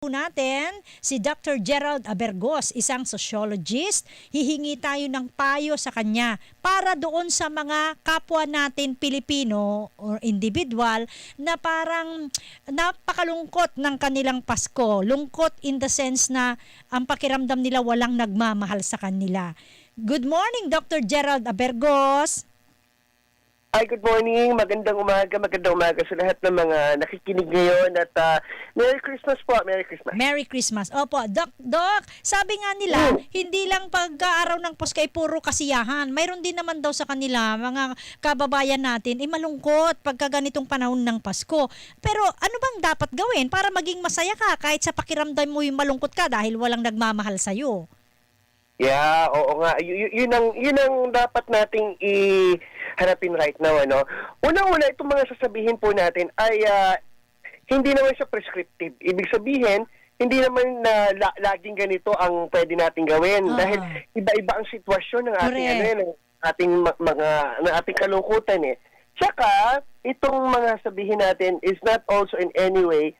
Natin si Dr. Gerald Abergos, isang sociologist. Hihingi tayo ng payo sa kanya para doon sa mga kapwa natin Pilipino or individual na parang napakalungkot ng kanilang Pasko. Lungkot in the sense na ang pakiramdam nila walang nagmamahal sa kanila. Good morning, Dr. Gerald Abergos. Hi, good morning. Magandang umaga sa lahat ng mga nakikinig ngayon at Merry Christmas po, Merry Christmas. Merry Christmas. Opo, Doc, sabi nga nila, hindi lang pag-araw ng Pasko ay puro kasiyahan. Mayroon din naman daw sa kanila, mga kababayan natin, malungkot pagka ganitong panahon ng Pasko. Pero ano bang dapat gawin para maging masaya ka kahit sa pakiramdam mo yung malungkot ka dahil walang nagmamahal sa'yo? Yeah, oo nga. Yun ang dapat nating harapin right now, ano. Una-una, itong mga sasabihin po natin ay hindi naman siya prescriptive. Ibig sabihin, hindi naman na laging ganito ang pwede nating gawin dahil iba-iba ang sitwasyon ng ating ng ating kalungkutan eh. Tsaka, itong mga sabihin natin is not also in any way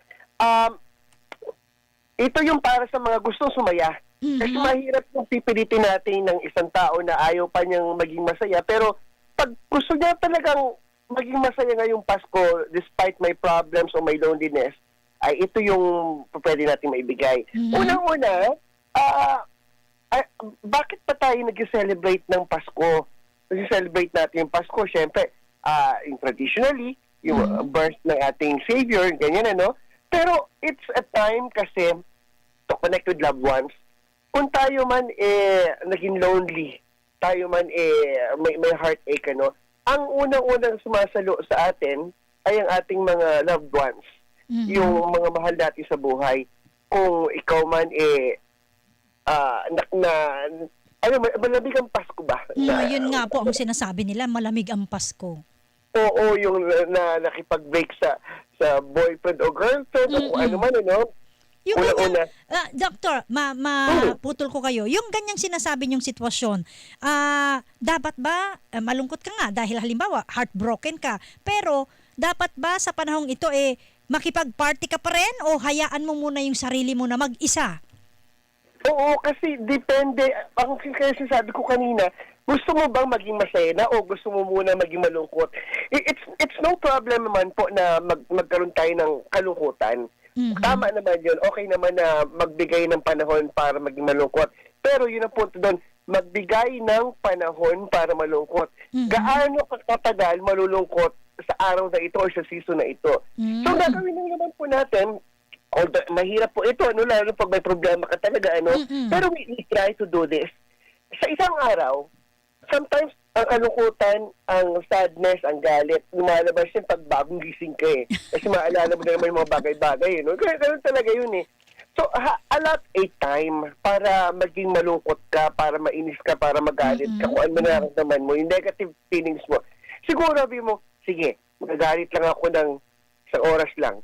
ito yung para sa mga gustong sumaya. Kasi mahirap kung pipilitin natin ng isang tao na ayaw pa niyang maging masaya. Pero pag gusto niya talagang maging masaya ngayong Pasko despite my problems o my loneliness, ay ito yung pwede natin maibigay. Unang-una, bakit pa tayo nag-celebrate ng Pasko? Nag-celebrate natin yung Pasko, syempre, yung traditionally, yung birth ng ating Savior, ganyan ano. Pero it's a time kasi to connect with loved ones. Kung tayo man naging lonely, tayo man may heartache, ano, ang unang-unang sumasalo sa atin ay ang ating mga loved ones, yung mga mahal natin sa buhay. Kung ikaw man malamig ang Pasko ba? Yun nga po ang sinasabi nila, malamig ang Pasko. Oo, yung nakipag-break sa boyfriend o girlfriend o kung ano man, ano. Yung ganyan, Doktor, maputol ko kayo. Yung ganyang sinasabi niyong sitwasyon, dapat ba, malungkot ka nga dahil halimbawa, heartbroken ka, pero dapat ba sa panahong ito makipag-party ka pa rin o hayaan mo muna yung sarili mo na mag-isa? Oo, kasi depende. Ang kasi sabi ko kanina, gusto mo bang maging masaya na o gusto mo muna maging malungkot? It's no problem naman po na magkaroon tayo ng kalungkutan. Tama naman yun. Okay naman na magbigay ng panahon para maging malungkot. Pero yun ang punto doon, magbigay ng panahon para malungkot. Gaano katagal malulungkot sa araw na ito o sa season na ito? So gagawin lang naman po natin, although mahirap po ito, lalo pag may problema ka talaga, pero we try to do this. Sa isang araw, sometimes ang kalungkutan, ang sadness, ang galit, lumalabas yun pag bagong gising ka eh. Kasi maalala mo na naman yung mga bagay-bagay. Kaya ganun talaga yun eh. So, allot a time para maging malungkot ka, para mainis ka, para magalit ka, kung ano nararamdaman mo, yung negative feelings mo. Siguro sabi mo, sige, magagalit lang ako ng isang oras lang.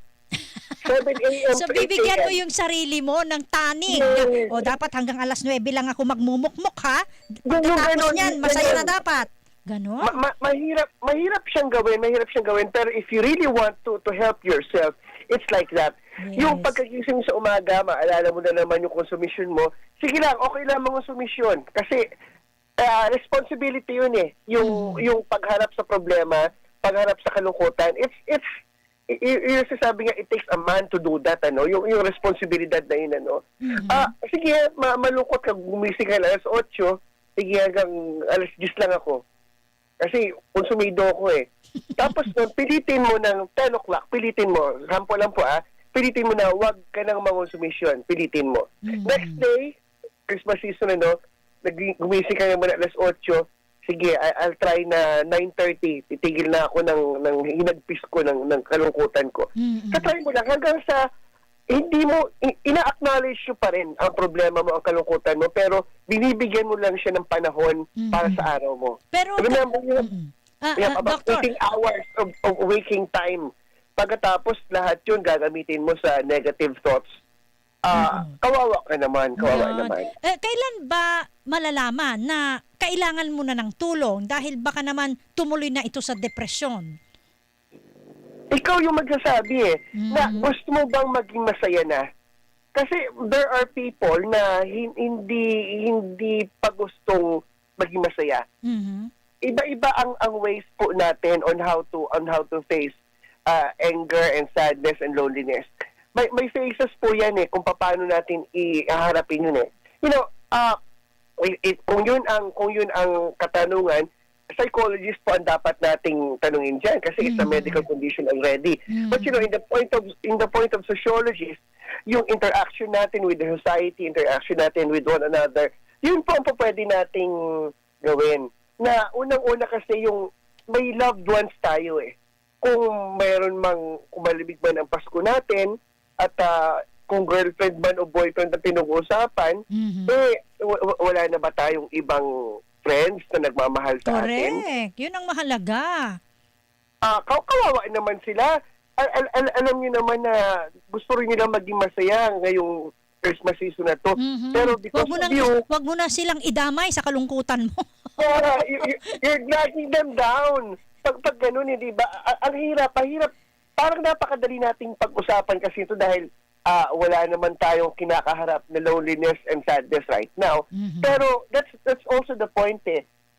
7 a.m. So, bibigyan mo yung sarili mo ng tanig. O, dapat hanggang alas 9 lang ako magmumukmuk, ha? Tapos yan, masaya na dapat. Ganon? Mahirap siyang gawin. Pero if you really want to help yourself, it's like that. Yes. Yung pagkagising sa umaga, maalala mo na naman yung consumption mo, sige lang, okay lang mga consumption. Kasi, responsibility yun eh. Yung pagharap sa problema, pagharap sa kalungkutan, yung sasabi nga, it takes a man to do that, ano, yung responsibilidad na yun, ano. Sige, malungkot ka, gumising ka alas 8, sige, hanggang alas 10 lang ako. Kasi, konsumido ako eh. Tapos, pilitin mo ng 10 o'clock, pilitin mo, sampo lang po pilitin mo na wag ka ng mangonsumisyon, pilitin mo. Next day, Christmas season, ano, gumising ka naman alas 8, sige, I'll try na 9:30. Titigil na ako ng hinagpis ko ng kalungkutan ko. Katry mo lang hanggang sa hindi mo, ina-acknowledge mo pa rin ang problema mo, ang kalungkutan mo, pero binibigyan mo lang siya ng panahon para sa araw mo. Pero, remember, you have about 18 hours of waking time. Pagkatapos, lahat yun gagamitin mo sa negative thoughts. Kawawa ka naman, kailan ba malalaman na kailangan mo na ng tulong dahil baka naman tumuloy na ito sa depresyon? Ikaw yung magsasabi na gusto mo bang maging masaya na? Kasi there are people na hindi pa gustong maging masaya. Mhm. Iba-iba ang ways po natin on how to face anger and sadness and loneliness. May phases po yan kung paano natin iharapin yun. You know, kung yun ang katanungan, psychologist po ang dapat nating tanungin diyan kasi it's a medical condition already. But in the point of sociologist, yung interaction natin with the society, interaction natin with one another, yun po ang pwede nating gawin. Na unang-una kasi yung may loved ones tayo Kung mayroon mang kumalibig man ang Pasko natin at kung girlfriend man o boyfriend na pinag-uusapan, wala na ba tayong ibang friends na nagmamahal sa atin? Correct. Yun ang mahalaga. Kawawa naman sila. Alam niyo naman na gusto rin nila maging masaya ngayong Christmas season na to. Pero because wag mo na silang idamay sa kalungkutan mo. you're dragging them down. Pag ganun, di ba? Ang hirap. Parang napakadali nating pag-usapan kasi ito dahil wala naman tayong kinakaharap na loneliness and sadness right now. Pero that's also the point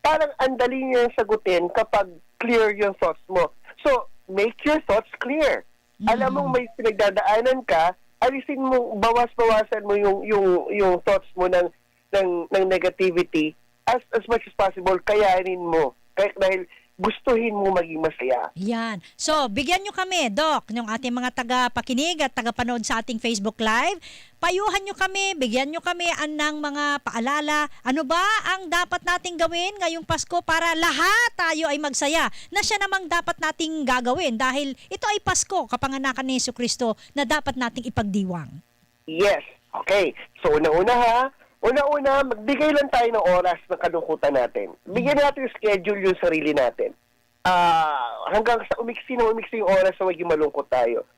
Parang ang dali niya sagutin kapag clear yung thoughts mo. So, make your thoughts clear. Alam mong may pinagdadaanan ka, alisin mo, bawas-bawasan mo yung thoughts mo ng negativity as much as possible, kayanin mo. Dahil gustuhin mo maging masaya. Yan. So, bigyan nyo kami, Doc, ng ating mga taga-pakinig at taga-panood sa ating Facebook Live. Payuhan nyo kami, bigyan nyo kami ng mga paalala. Ano ba ang dapat nating gawin ngayong Pasko para lahat tayo ay magsaya? Na siya namang dapat nating gagawin dahil ito ay Pasko, kapanganakan ni Jesucristo na dapat nating ipagdiwang. Yes. Okay. So, Una-una, magbigay lang tayo ng oras ng kalungkutan natin. Bigyan natin yung schedule yung sarili natin. Hanggang sa umiksi yung oras na maging malungkot tayo.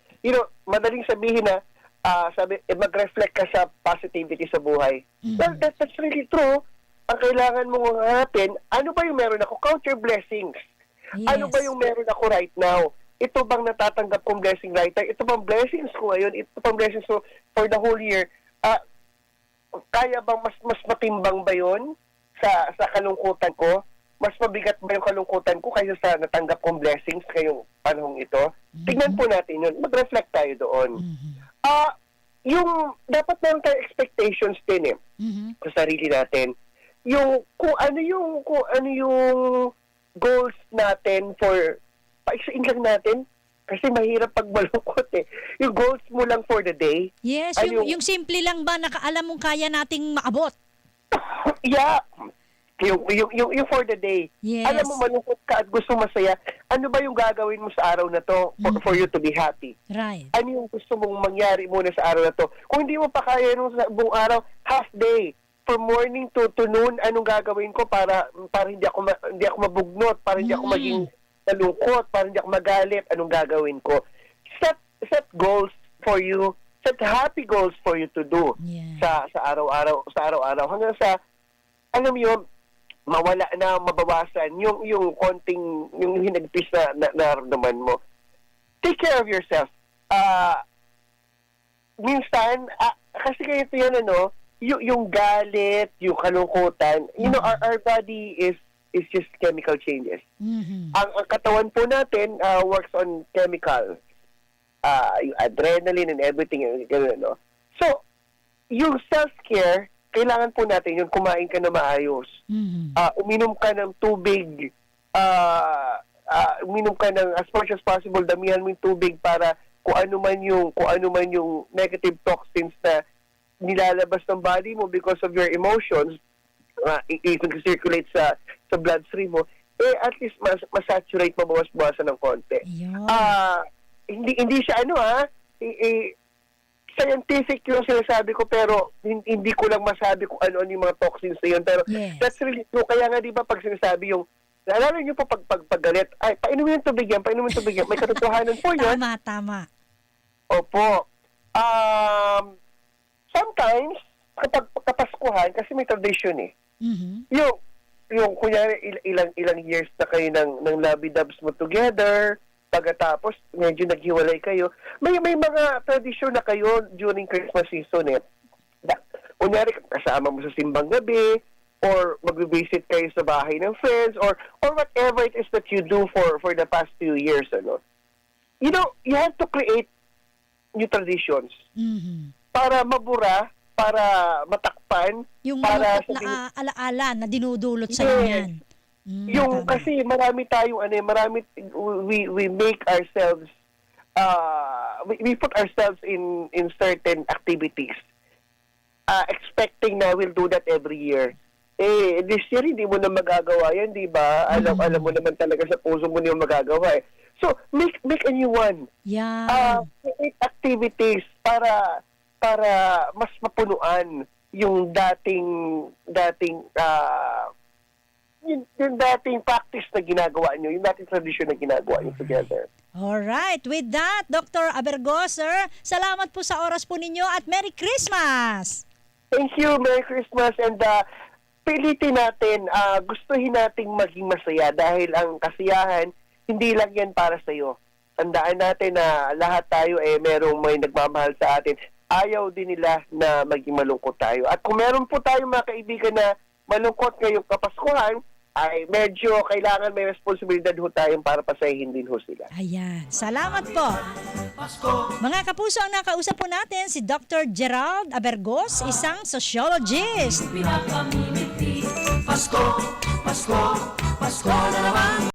Madaling sabihin na, mag-reflect ka sa positivity sa buhay. Well, that's really true. Ang kailangan mong hanapin, ano ba yung meron ako? Count your blessings. Yes. Ano ba yung meron ako right now? Ito bang natatanggap kong blessing right now? Ito bang blessings ko ngayon? Ito bang blessings ko for the whole year? Kaya bang mas matimbang ba yun sa kalungkutan ko? Mas mabigat ba yung kalungkutan ko kaysa sa natanggap kong blessings ngayong panahong ito? Tignan po natin yun. Mag-reflect tayo doon. Yung dapat meron tayo expectations din sa sarili natin. Yung kung ano yung goals natin for paiksain lang natin. Kasi mahirap pag malungkot Yung goals mo lang for the day. Yes, yung simple lang ba nakaalam mong kaya nating maabot? Yeah. Yung for the day. Yes. Alam mo, malungkot ka at gusto masaya. Ano ba yung gagawin mo sa araw na to for you to be happy? Right. Ano yung gusto mong mangyari muna sa araw na to? Kung hindi mo pa kaya nung sa buong araw, half day. From morning to noon, anong gagawin ko para hindi ako mabugnot, para hindi ako maging nalungkot, para hindi ako magalit, anong gagawin ko? Set goals for you, set happy goals for you to do sa araw-araw, hanggang sa, alam mo yun, mawala na, mabawasan yung konting, yung hinagpis na naramdaman mo. Take care of yourself. Minsan, kasi ganito yan, yung galit, yung kalungkutan, our body is just chemical changes. Ang katawan po natin works on chemical. Yung adrenaline and everything. So, yung self-care, kailangan po natin yung kumain ka na maayos. Uminom ka ng tubig. Uminom ka ng as much as possible, damihan mo yung tubig para kung ano man yung negative toxins na nilalabas ng body mo because of your emotions, it can circulate sa bloodstream mo, at least masaturate, mabawas-bawasan ng konti. Hindi siya scientific yung sinasabi ko, pero hindi ko lang masabi kung ano yung mga toxins na yun. Pero that's really true. Kaya nga, di ba, pag sinasabi yung, naalala nyo po paggalit, ay, painumin yung tubig yan. May katotohanan po yun. Tama. Opo. Sometimes, kapag kapaskuhan, kasi may tradition yung kunyari ilang years na kayo ng lovey-dubs mo together, pagkatapos medyo naghiwalay kayo. May mga tradisyon na kayo during Christmas season eh. Kunyari, kasama mo sa simbang gabi, or mag-visit kayo sa bahay ng friends, or whatever it is that you do for the past few years, ano. You know, you have to create new traditions para mabura, para matakpan, Yung para malungkot na alaala na dinudulot sa Yes. inyan. yung Tama. kasi marami tayong we make ourselves we put ourselves in certain activities expecting na we'll do that every year. This year hindi mo na magagawa yan, di ba? Alam mo naman talaga sa puso mo na yung magagawa eh. So make a new one. Yan. Create activities para mas mapunuan yung dating yung dating practice na ginagawa nyo, yung dating tradition na ginagawa nyo together. Alright, with that, Dr. Abergos, sir, salamat po sa oras po ninyo at Merry Christmas! Thank you, Merry Christmas, and pilitin natin, gustuhin nating maging masaya dahil ang kasiyahan, hindi lang yan para sa'yo. Tandaan natin na lahat tayo may nagmamahal sa atin. Ayaw din nila na maging malungkot tayo. At kung meron po tayong mga kaibigan na malungkot ngayong Kapaskuhan, ay medyo kailangan may responsibilidad ho tayong para pasahin din ho sila. Ayan, salamat po. Mga kapuso, ang nakausap po natin si Dr. Gerald Abergos, isang sociologist. Pasko, Pasko, Pasko na naman.